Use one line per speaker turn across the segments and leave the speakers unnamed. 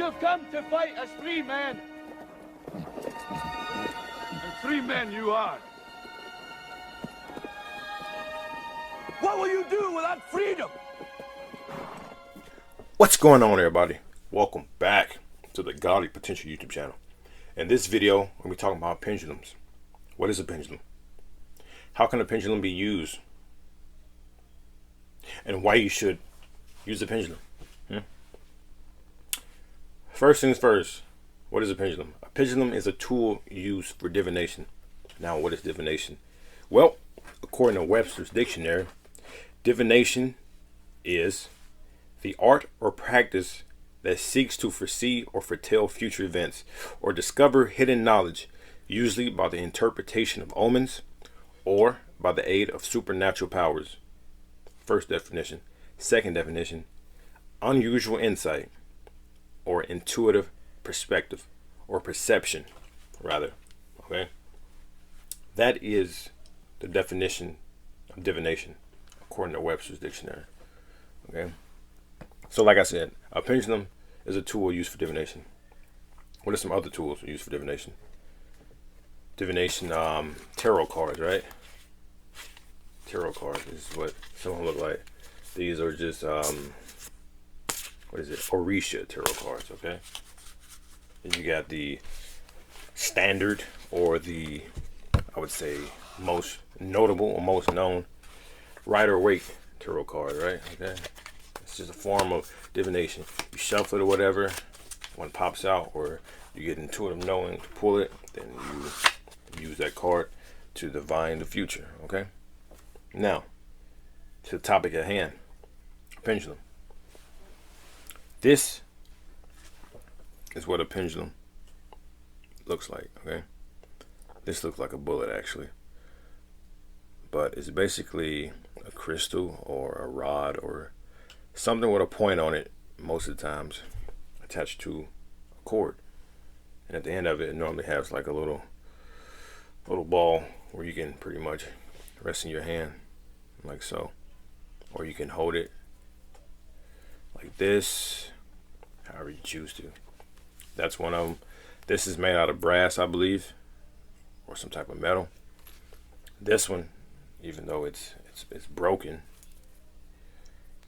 You've come to fight as 3 men. And 3 men you are. What will you do without freedom?
What's going on, everybody? Welcome back to the Godly Potential YouTube channel. In this video, we'll be talking about pendulums. What is a pendulum? How can a pendulum be used? And why you should use a pendulum? First things first, what is a pendulum? A pendulum is a tool used for divination. Now, what is divination? Well, according to Webster's dictionary, divination is the art or practice that seeks to foresee or foretell future events or discover hidden knowledge, usually by the interpretation of omens or by the aid of supernatural powers. First definition. Second definition, unusual insight or intuitive perspective or perception, rather. Okay, that is the definition of divination according to Webster's dictionary. Okay, so like I said, a pendulum is a tool used for divination. What are some other tools used for divination? Divination, tarot cards, right? Tarot cards is what some of them look like. These are just what is it? Orisha tarot cards, okay? And you got the standard, or the, I would say, most notable or most known Rider-Waite tarot card, right? Okay, it's just a form of divination. You shuffle it or whatever, one pops out, or you get intuitive knowing to pull it, then you use that card to divine the future. Okay, now to the topic at hand, pendulum. This is what a pendulum looks like. Okay, this looks like a bullet actually, but it's basically a crystal or a rod or something with a point on it, most of the times attached to a cord, and at the end of it, it normally has like a little ball where you can pretty much rest in your hand like so, or you can hold it like this, however you choose to. That's one of them. This is made out of brass, I believe, or some type of metal. This one, even though it's broken,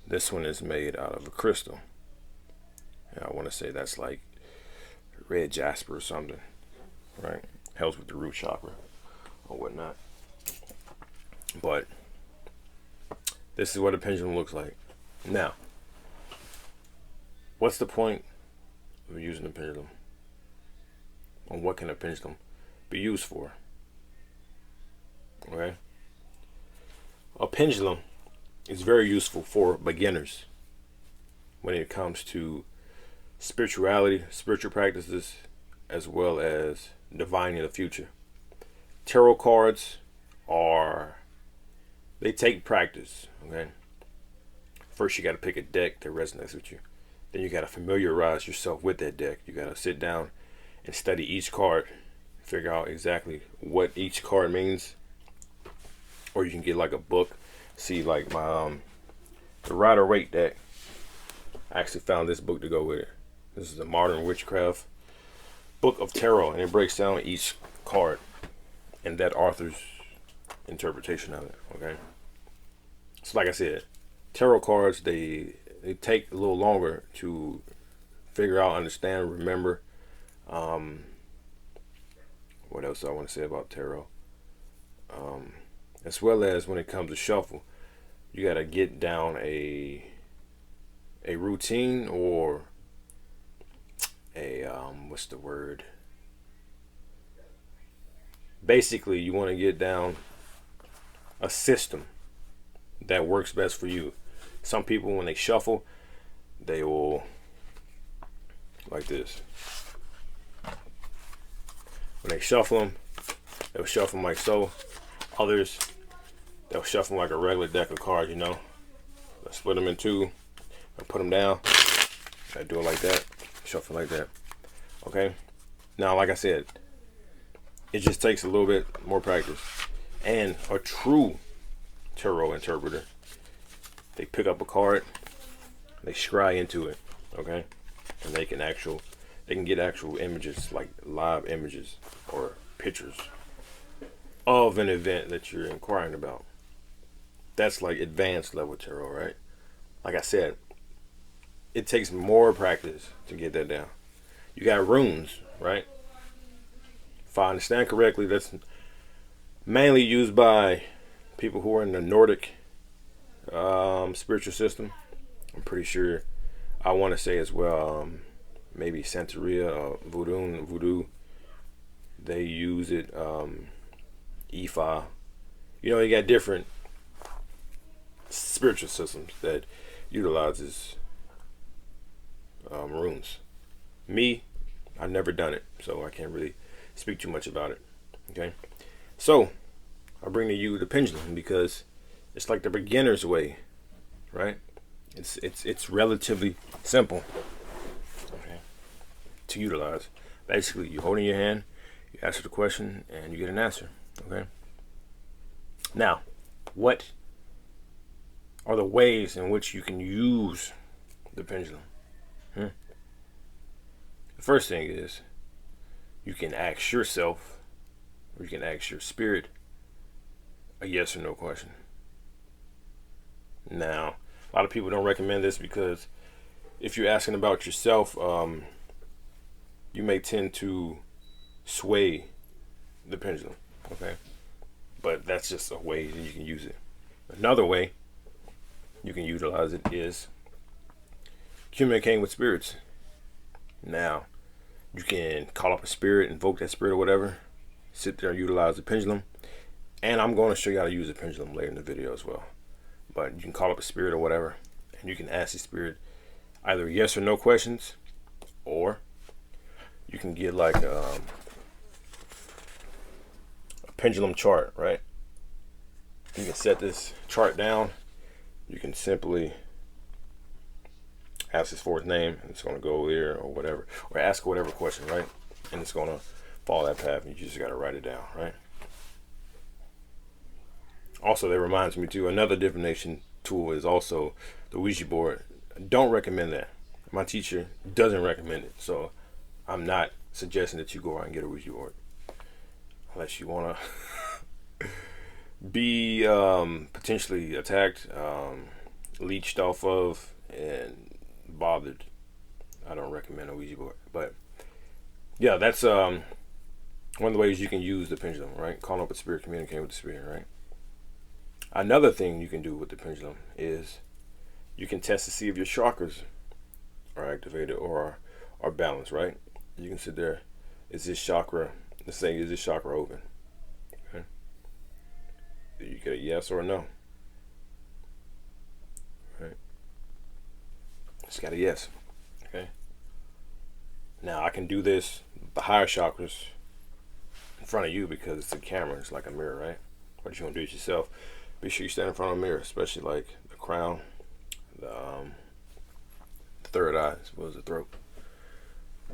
this one is made out of a crystal. And I want to say that's like red jasper or something, right? Helps with the root chakra or whatnot. But this is what a pendulum looks like. Now, what's the point of using a pendulum? And what can a pendulum be used for? Okay, a pendulum is very useful for beginners when it comes to spirituality, spiritual practices, as well as divining the future. Tarot cards they take practice. Okay, first you got to pick a deck that resonates with you. Then you got to familiarize yourself with that deck. You got to sit down and study each card, figure out exactly what each card means. Or you can get like a book. See, like my the Rider-Waite deck, I actually found this book to go with it. This is a Modern Witchcraft book of tarot, and it breaks down each card and that author's interpretation of it. Okay, so like I said, tarot cards, they take a little longer to figure out, understand, remember. What else do I want to say about tarot? As well as when it comes to shuffle, you got to get down a routine, or a what's the word? Basically, you want to get down a system that works best for you. Some people, when they shuffle, they will like this. When they shuffle them, they'll shuffle them like so. Others, they'll shuffle like a regular deck of cards, you know. I split them in two, I put them down, I do it like that, shuffle like that. Okay, now like I said, it just takes a little bit more practice. And a true tarot interpreter, they pick up a card, they scry into it. Okay, and they can get actual images, like live images or pictures of an event that you're inquiring about. That's like advanced level tarot, right? Like I said, it takes more practice to get that down. You got runes, right? If I understand correctly, that's mainly used by people who are in the Nordic spiritual system. I'm pretty sure, I want to say as well, maybe Santeria, Voodoo, they use it, Ifa. You know, you got different spiritual systems that utilizes runes. Me, I've never done it, so I can't really speak too much about it. Okay, so I bring to you the pendulum because it's like the beginner's way, right? It's relatively simple, okay, to utilize. Basically, you hold in your hand, you answer the question, and you get an answer. Okay. Now, what are the ways in which you can use the pendulum? The first thing is you can ask yourself, or you can ask your spirit, a yes or no question. Now, a lot of people don't recommend this because if you're asking about yourself, you may tend to sway the pendulum, okay? But that's just a way that you can use it. Another way you can utilize it is communicating with spirits. Now, you can call up a spirit, invoke that spirit or whatever, sit there and utilize the pendulum. And I'm going to show you how to use the pendulum later in the video as well. But you can call up a spirit or whatever, and you can ask the spirit either yes or no questions, or you can get like a pendulum chart, right? You can set this chart down. You can simply ask this for its name, and it's going to go there or whatever, or ask whatever question, right? And it's going to follow that path, and you just got to write it down, right? Also, that reminds me too, another divination tool is also the Ouija board. Don't recommend that. My teacher doesn't recommend it, so I'm not suggesting that you go out and get a Ouija board unless you want to be potentially attacked, leached off of, and bothered. I don't recommend a Ouija board, but yeah, that's one of the ways you can use the pendulum, right? Calling up a spirit, communicating with the spirit, right? Another thing you can do with the pendulum is you can test to see if your chakras are activated or are balanced, right? You can sit there, is this chakra, let's say, is this chakra open? Okay. You get a yes or a no. Right. Just got a yes. Okay. Now I can do this, the higher chakras, in front of you because it's a camera, it's like a mirror, right? But you want to do it yourself. Be sure you stand in front of a mirror, especially like the crown, the third eye, as well as the throat.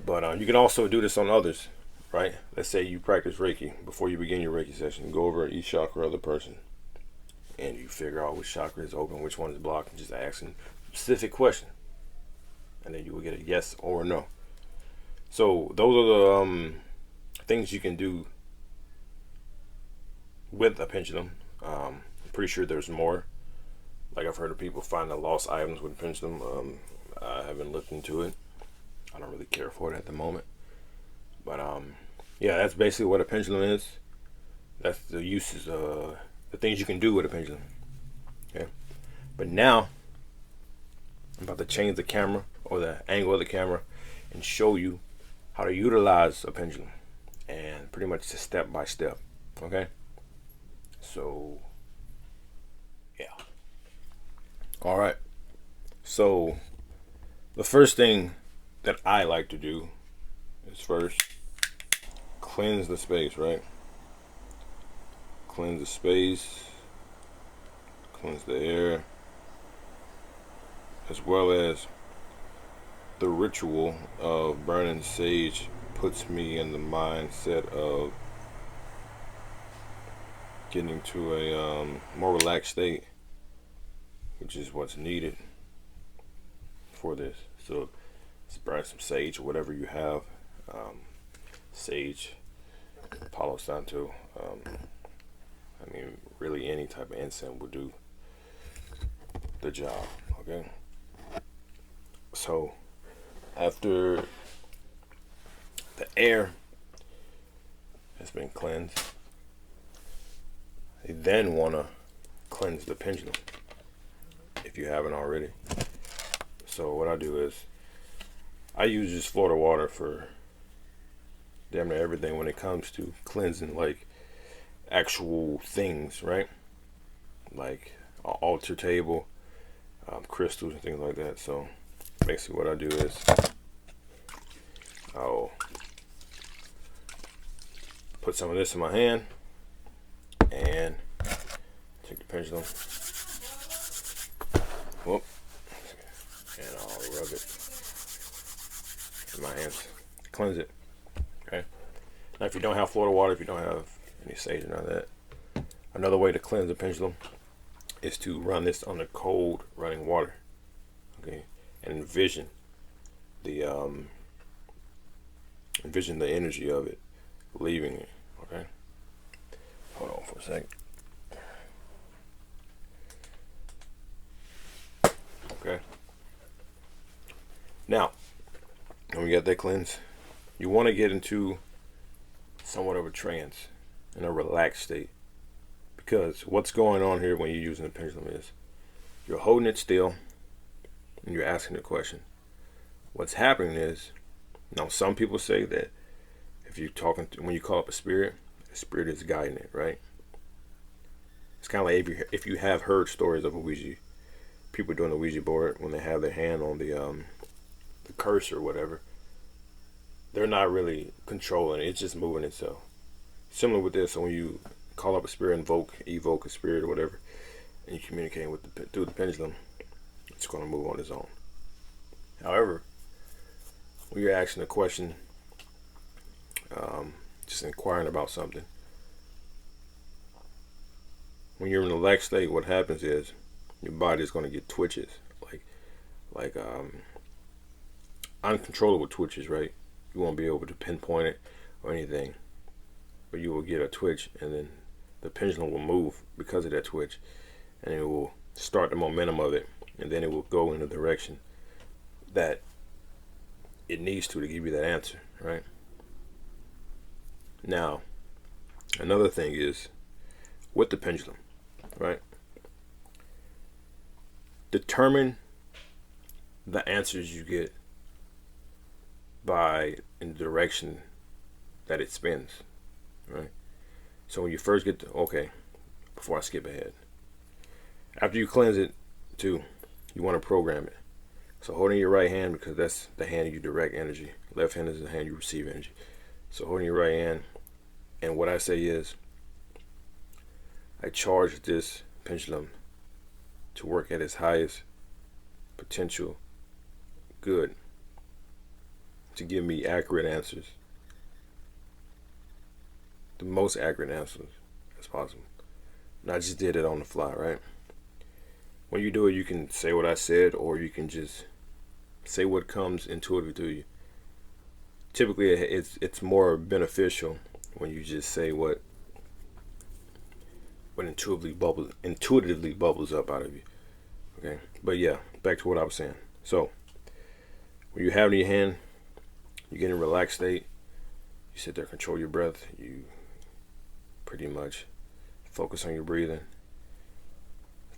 But you can also do this on others, right? Let's say you practice Reiki before you begin your Reiki session. Go over each chakra of the person, and you figure out which chakra is open, which one is blocked, and just ask a specific question, and then you will get a yes or a no. So those are the things you can do with a pendulum. I'm pretty sure there's more. Like I've heard of people finding lost items with a pendulum. I haven't looked into it. I don't really care for it at the moment. But yeah, that's basically what a pendulum is. That's the uses, the things you can do with a pendulum. Okay. But now I'm about to change the camera or the angle of the camera and show you how to utilize a pendulum, and pretty much just step by step. Okay. So yeah. All right. So the first thing that I like to do is first cleanse the space, right? Cleanse the space, cleanse the air, as well as the ritual of burning sage puts me in the mindset of getting to a more relaxed state, which is what's needed for this. So burn some sage or whatever you have. Sage, Palo Santo. I mean, really any type of incense will do the job. Okay. So after the air has been cleansed, you then want to cleanse the pendulum if you haven't already. So what I do is I use just Florida water for damn near everything when it comes to cleansing, like actual things, right? Like an altar table, crystals and things like that. So basically what I do is I'll put some of this in my hand and take the pendulum, whoop, and I'll rub it in my hands, cleanse it. Okay. Now if you don't have Florida water, if you don't have any sage or none of that, another way to cleanse the pendulum is to run this under cold running water. Okay, and envision the energy of it leaving it. Okay, hold on for a second. Okay, now when we got that cleanse, you want to get into somewhat of a trance, in a relaxed state, because what's going on here when you're using the pendulum is you're holding it still and you're asking the question. What's happening is, now some people say that if you're talking to, when you call up a spirit, the spirit is guiding it, right? It's kind of like if you have heard stories of a Ouija, people doing the Ouija board, when they have their hand on the cursor or whatever, they're not really controlling it, it's just moving itself. Similar with this, so when you call up a spirit, evoke a spirit or whatever, and you're communicating with through the pendulum, it's going to move on its own. However, when you're asking a question, just inquiring about something, when you're in a relaxed state, what happens is your body is going to get twitches, like uncontrollable twitches, right? You won't be able to pinpoint it or anything, but you will get a twitch, and then the pendulum will move because of that twitch, and it will start the momentum of it, and then it will go in the direction that it needs to give you that answer, right? Now, another thing is with the pendulum, right? Determine the answers you get by in the direction that it spins, right? So when you first get to, okay, before I skip ahead, after you cleanse it too, you want to program it. So holding your right hand, because that's the hand you direct energy. Left hand is the hand you receive energy. So holding your right hand, and what I say is, I charge this pendulum to work at its highest potential good, to give me accurate answers, the most accurate answers as possible. And I just did it on the fly, right? When you do it, you can say what I said, or you can just say what comes intuitively to you. Typically, it's more beneficial when you just say what intuitively bubbles up out of you. Okay, but yeah, back to what I was saying. So when you have it in your hand, you get in a relaxed state. You sit there, control your breath. You pretty much focus on your breathing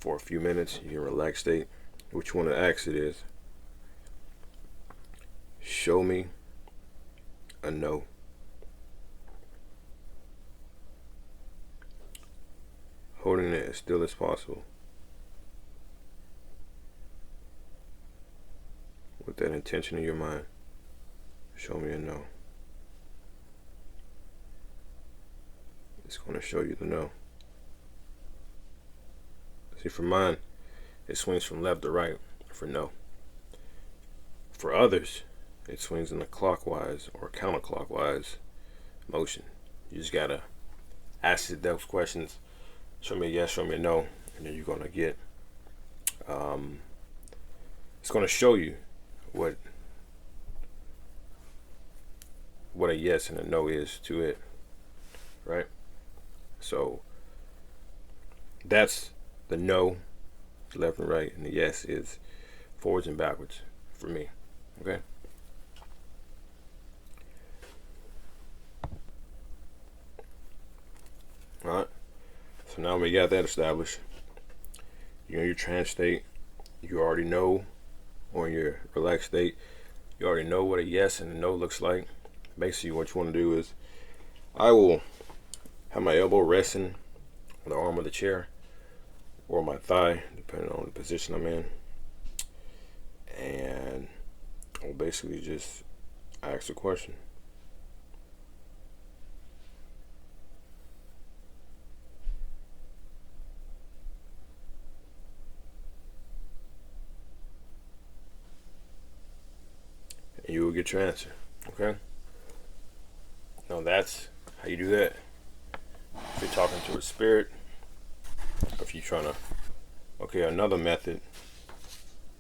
for a few minutes. You're in a relaxed state. What you want to ask it is, show me a no. Holding it as still as possible, with that intention in your mind. Show me a no. It's going to show you the no. See, for mine, it swings from left to right for no. For others, it swings in a clockwise or counterclockwise motion. You just gotta ask it those questions. Show me a yes, show me a no, and then you're gonna get. It's gonna show you what what a yes and a no is to it, right? So that's the no, left and right, and the yes is forwards and backwards for me. Okay. All right. So now we got that established. You're in your trance state. You already know, or in your relaxed state, you already know what a yes and a no looks like. Basically, what you want to do is, I will have my elbow resting on the arm of the chair or my thigh, depending on the position I'm in. And I'll basically just ask a question. And you will get your answer. Okay? Now that's how you do that. If you're talking to a spirit, if you're trying to, okay, another method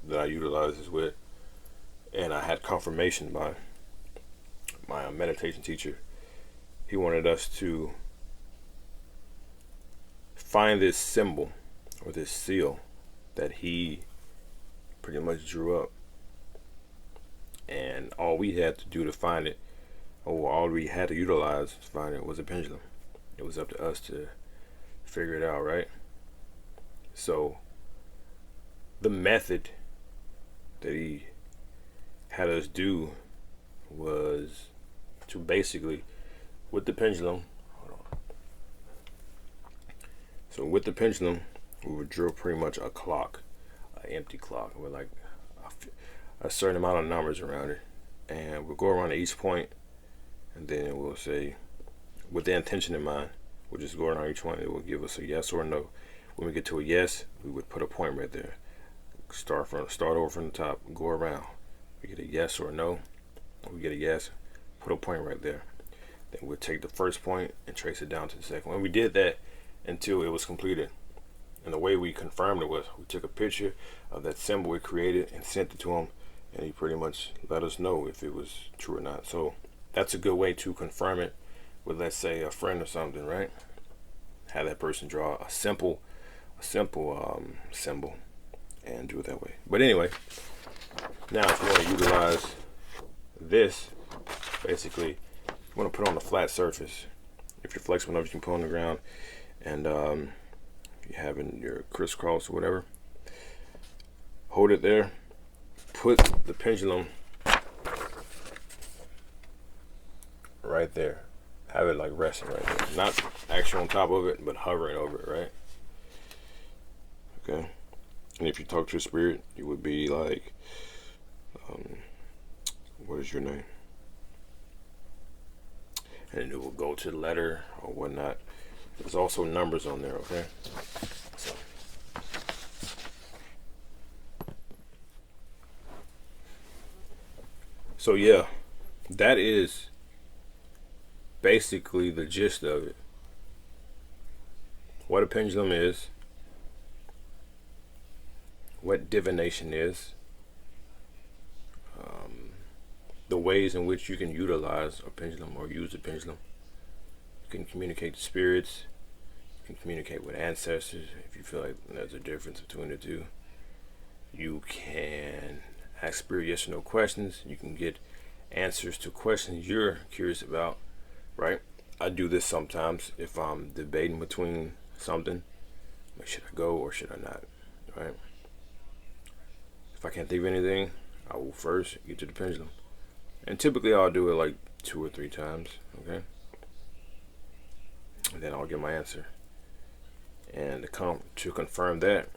that I utilize is with, and I had confirmation by my meditation teacher. He wanted us to find this symbol or this seal that he pretty much drew up, and all we had to do to find it, or all we had to utilize to find it, was a pendulum. It was up to us to figure it out, right? So the method that he had us do was to basically, with the pendulum, hold on. So with the pendulum, we would drill pretty much a clock, an empty clock with like a certain amount of numbers around it, and we'll go around to each point, and then we'll say, with the intention in mind, we'll just go around each one. It will give us a yes or a no. When we get to a yes, we would put a point right there. Start over from the top, go around. We get a yes or a no. We get a yes, put a point right there. Then we'll take the first point and trace it down to the second one. We did that until it was completed. And the way we confirmed it was, we took a picture of that symbol we created and sent it to him, and he pretty much let us know if it was true or not. So that's a good way to confirm it with, let's say, a friend or something, right? Have that person draw a simple symbol and do it that way. But anyway, now if you want to utilize this, basically, you want to put it on a flat surface. If you're flexible enough, you can put it on the ground, and you're having your crisscross or whatever, hold it there, put the pendulum right there, have it like resting right there, not actually on top of it, but hovering over it, right? Okay. And if you talk to a spirit, it would be like, what is your name? And it will go to the letter or whatnot. There's also numbers on there, okay? So yeah, that is basically the gist of it. What a pendulum is, what divination is, the ways in which you can utilize a pendulum or use a pendulum. You can communicate to spirits, you can communicate with ancestors if you feel like there's a difference between the two. You can ask spirit yes or no questions. You can get answers to questions you're curious about, right? I do this sometimes if I'm debating between something. Like, should I go or should I not, right? If I can't think of anything, I will first get to the pendulum. And typically I'll do it like 2 or 3 times, okay? And then I'll get my answer. And to confirm that,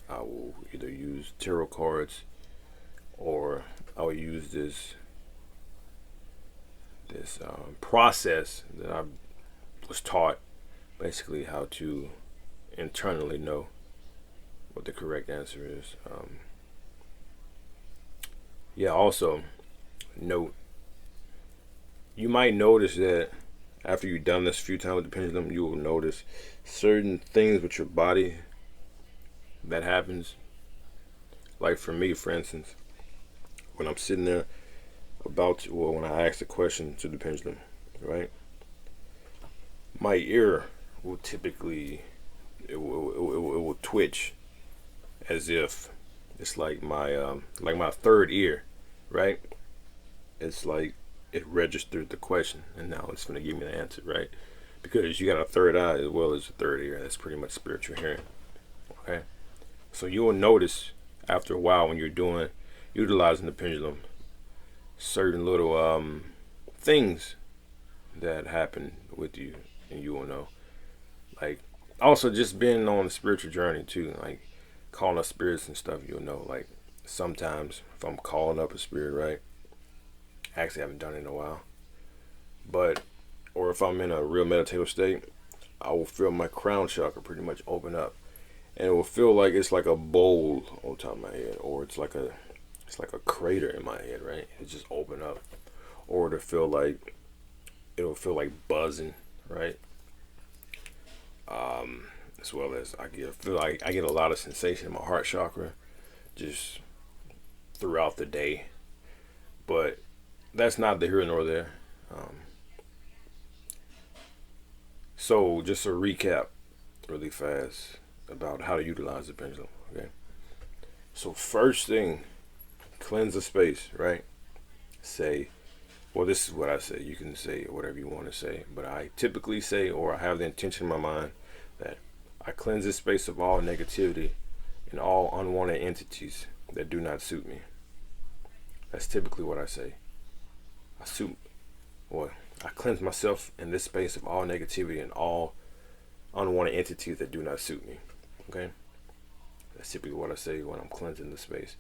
I will either use tarot cards, or I will use this process that I was taught, basically how to internally know what the correct answer is. Yeah, also note, you might notice that after you've done this a few times with the pendulum, you will notice certain things with your body that happens. Like for me, for instance, when I'm sitting there about, well, when I ask the question to the pendulum, right? My ear will typically, it will twitch as if it's like my third ear, right? It's like it registered the question and now it's gonna give me the answer, right? Because you got a third eye as well as a third ear. That's pretty much spiritual hearing. Okay, so you will notice after a while when you're utilizing the pendulum, certain little things that happen with you, and you will know. Like, also just being on the spiritual journey too, like calling up spirits and stuff, you'll know. Like, sometimes if I'm calling up a spirit, right? Actually, I haven't done it in a while, but or if I'm in a real meditative state, I will feel my crown chakra pretty much open up, and it will feel like it's like a bowl on top of my head, or it's like a crater in my head, right? It just open up, or it'll feel like buzzing, right? As well as I get a lot of sensation in my heart chakra just throughout the day, but that's not the here nor there. So just a recap really fast about how to utilize the pendulum. Okay, so first thing, cleanse the space, right? Say, well, this is what I say. You can say whatever you want to say, but I typically say, or I have the intention in my mind, that I cleanse this space of all negativity and all unwanted entities that do not suit me. That's typically what I say. I cleanse myself in this space of all negativity and all unwanted entities that do not suit me. Okay? That's typically what I say when I'm cleansing the space.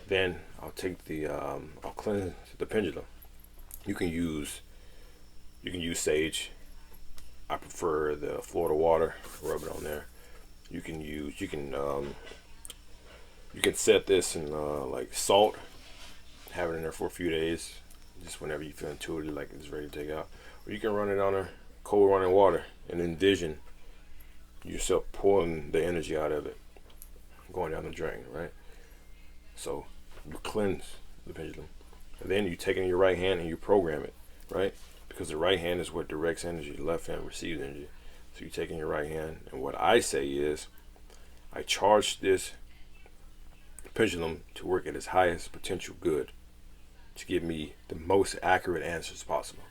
Then I'll cleanse the pendulum. You can use sage. I prefer the Florida water. Rub it on there. You can set this in like salt. Have it in there for a few days. Just whenever you feel intuitive, like it's ready to take out. Or you can run it on a cold running water and envision yourself pulling the energy out of it, going down the drain, right? So you cleanse the pendulum. And then you take it in your right hand and you program it, right? Because the right hand is what directs energy, the left hand receives energy. So you take it in your right hand, and what I say is, I charge this pendulum to work at its highest potential good, to give me the most accurate answers possible.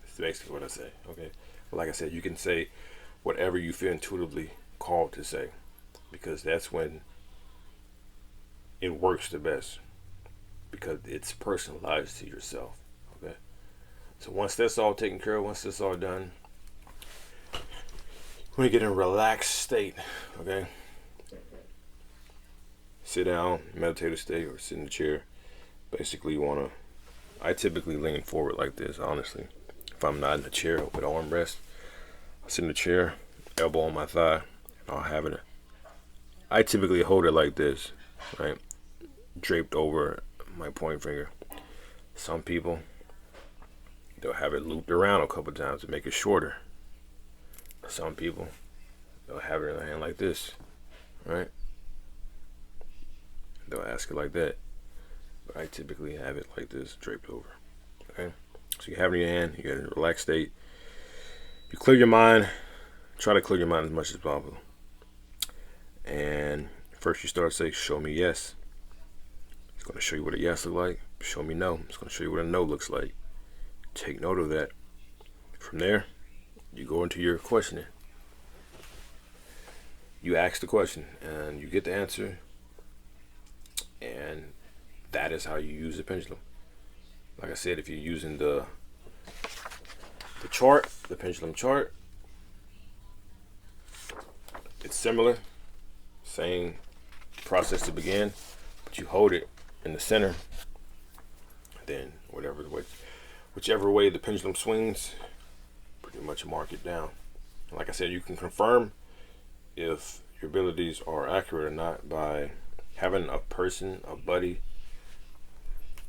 That's basically what I say, okay? But like I said, you can say whatever you feel intuitively called to say, because that's when it works the best, because it's personalized to yourself, okay? So once that's all taken care of, once that's all done, when you get in a relaxed state, okay? Sit down, meditative state, or sit in the chair. Basically, I typically lean forward like this, honestly. If I'm not in a chair with armrest, I sit in the chair, elbow on my thigh, and I typically hold it like this, right? Draped over my point finger. Some people, they'll have it looped around a couple times to make it shorter. Some people, they'll have it in their hand like this, right? They'll ask it like that. But I typically have it like this, draped over. Okay? So you have it in your hand, you get in a relaxed state. You clear your mind. Try to clear your mind as much as possible. And first you start to say, show me yes. It's going to show you what a yes looks like. Show me no. It's going to show you what a no looks like. Take note of that. From there, you go into your questioning. You ask the question and you get the answer. And that is how you use the pendulum. Like I said, if you're using the chart, the pendulum chart, it's similar. Same process to begin, but you hold it in the center. Then whichever way the pendulum swings, pretty much mark it down. And like I said, you can confirm if your abilities are accurate or not by having a person, a buddy,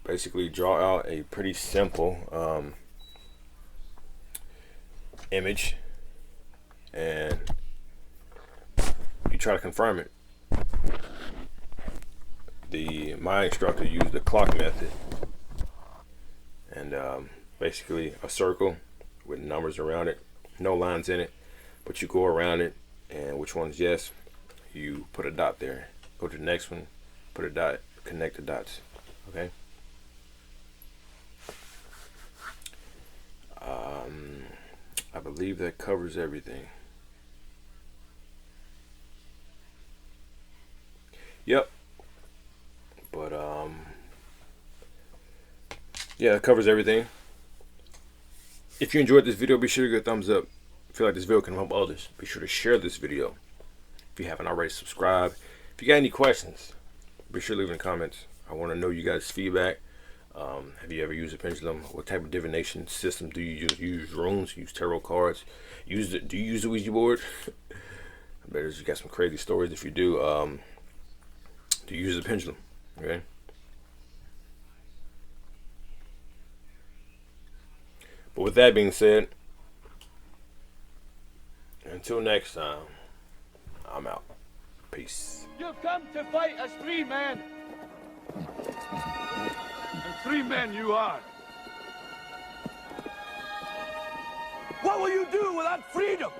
basically draw out a pretty simple image, and you try to confirm it. My instructor used the clock method, and basically a circle with numbers around it, no lines in it, but you go around it, and which one's yes, you put a dot there. Go to the next one, put a dot, connect the dots. Okay. I believe that covers everything. Yep. But yeah, that covers everything. If you enjoyed this video, be sure to give a thumbs up. If you feel like this video can help others, be sure to share this video. If you haven't already, subscribe. If you got any questions, be sure to leave in the comments. I want to know you guys' feedback. Have you ever used a pendulum? What type of divination system do you use? You use runes? Use tarot cards? Do you use the Ouija board? I bet you got some crazy stories. If you do, you use a pendulum? Okay. But with that being said, until next time, I'm out. Peace.
You've come to fight as 3 men. And 3 men you are. What will you do without freedom?